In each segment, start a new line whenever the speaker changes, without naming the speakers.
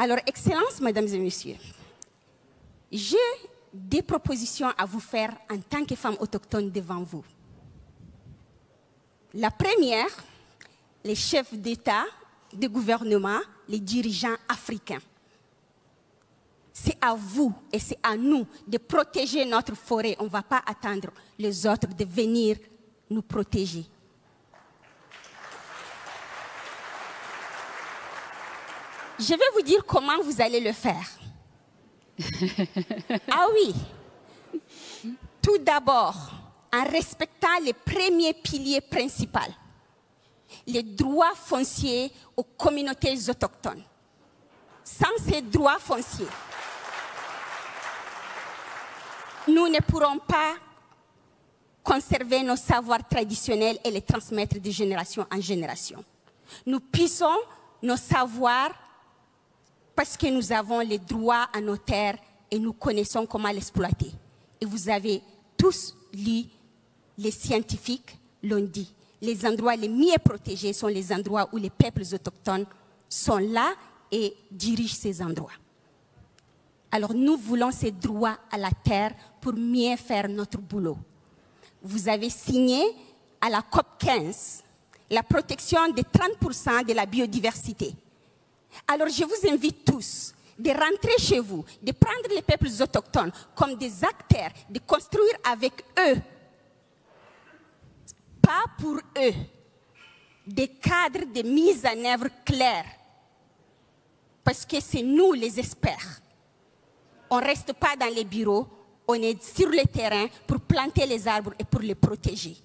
Alors, Excellences, Mesdames et Messieurs, j'ai des propositions à vous faire en tant que femme autochtone devant vous. La première, les chefs d'État, de gouvernement, les dirigeants africains. C'est à vous et c'est à nous de protéger notre forêt. On ne va pas attendre les autres de venir nous protéger. Je vais vous dire comment vous allez le faire. Ah oui. Tout d'abord, en respectant les premiers piliers principaux, les droits fonciers aux communautés autochtones. Sans ces droits fonciers, nous ne pourrons pas conserver nos savoirs traditionnels et les transmettre de génération en génération. Nous puissons nos savoirs parce que nous avons les droits à nos terres et nous connaissons comment l'exploiter. Et vous avez tous lu, les scientifiques l'ont dit, les endroits les mieux protégés sont les endroits où les peuples autochtones sont là et dirigent ces endroits. Alors nous voulons ces droits à la terre pour mieux faire notre boulot. Vous avez signé à la COP 15 la protection de 30% de la biodiversité. Alors je vous invite tous de rentrer chez vous, de prendre les peuples autochtones comme des acteurs, de construire avec eux, pas pour eux, des cadres de mise en œuvre clairs. Parce que c'est nous les experts. On ne reste pas dans les bureaux, on est sur le terrain pour planter les arbres et pour les protéger.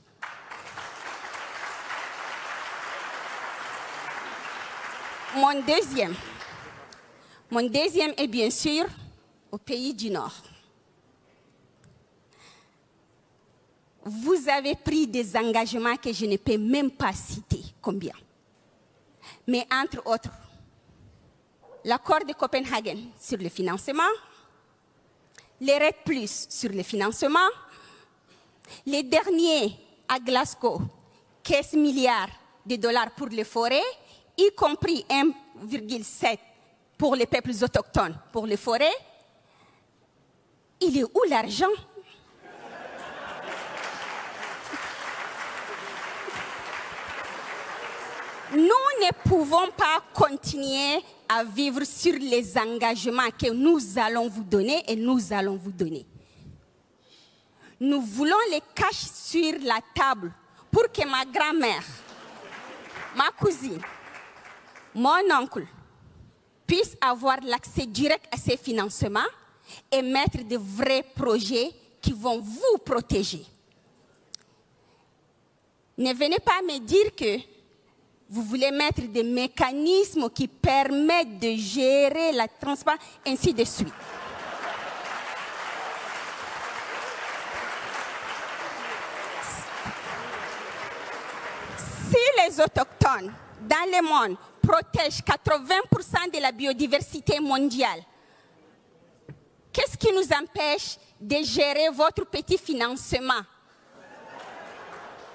Mon deuxième est bien sûr au pays du Nord. Vous avez pris des engagements que je ne peux même pas citer combien. Mais entre autres, l'accord de Copenhague sur le financement, les REDD+ sur le financement, les derniers à Glasgow, 15 milliards de dollars pour les forêts, y compris 1,7 pour les peuples autochtones, pour les forêts. Il est où l'argent? Nous ne pouvons pas continuer à vivre sur les engagements que nous allons vous donner et nous allons vous donner. Nous voulons les cacher sur la table pour que ma grand-mère, ma cousine, mon oncle puissent avoir l'accès direct à ces financements et mettre de vrais projets qui vont vous protéger. Ne venez pas me dire que vous voulez mettre des mécanismes qui permettent de gérer la transparence, ainsi de suite. Si les autochtones dans le monde protègent 80% de la biodiversité mondiale, qu'est-ce qui nous empêche de gérer votre petit financement?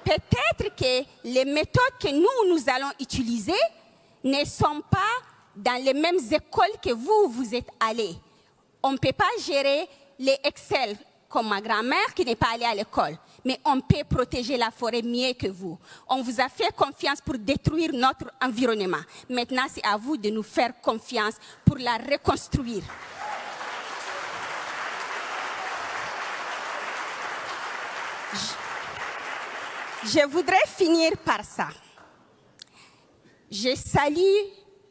Peut-être que les méthodes que nous allons utiliser ne sont pas dans les mêmes écoles que vous êtes allés. On ne peut pas gérer les Excel comme ma grand-mère qui n'est pas allée à l'école, mais on peut protéger la forêt mieux que vous. On vous a fait confiance pour détruire notre environnement. Maintenant, c'est à vous de nous faire confiance pour la reconstruire. Je voudrais finir par ça. Je salue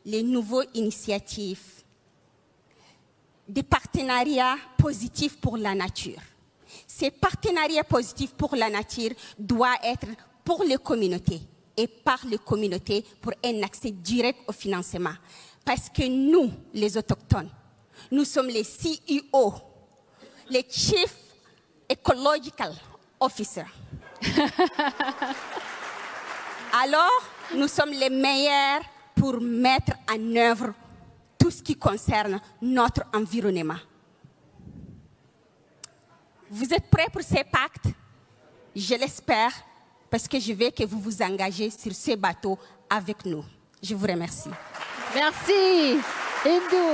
les nouvelles initiatives, des partenariats positifs pour la nature. Ces partenariats positifs pour la nature doivent être pour les communautés et par les communautés pour un accès direct au financement. Parce que nous, les autochtones, nous sommes les CEO, les Chief Ecological Officer. Alors, nous sommes les meilleurs pour mettre en œuvre tout ce qui concerne notre environnement. Vous êtes prêts pour ces pactes? Je l'espère, parce que je veux que vous vous engagez sur ce bateau avec nous. Je vous remercie.
Merci, Hindou.